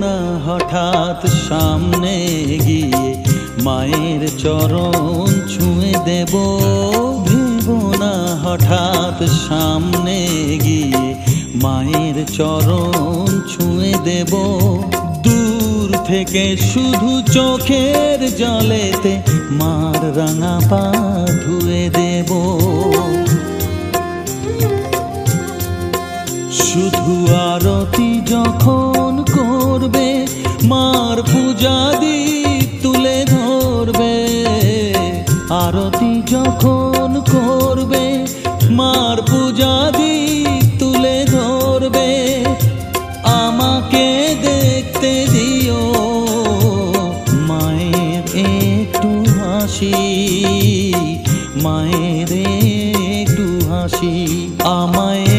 না হঠাৎ সামনে গিয়ে মায়ের চরণ ছুঁয়ে দেব। ভেবো না হঠাৎ সামনে গিয়ে মায়ের চরণ ছুঁয়ে দেব। দূর থেকে শুধু চোখের জলেতে মার রাঙা পা ধুয়ে দেব। শুধু আরতি যখন করবে মার পূজা দীপ তুলে ধরবে। আরতি যখন করবে মার পূজা দীপ তুলে ধরবে। আমাকে দেখতে দিও মায়ের একটু হাসি, মায়ের একটু হাসি। আমায়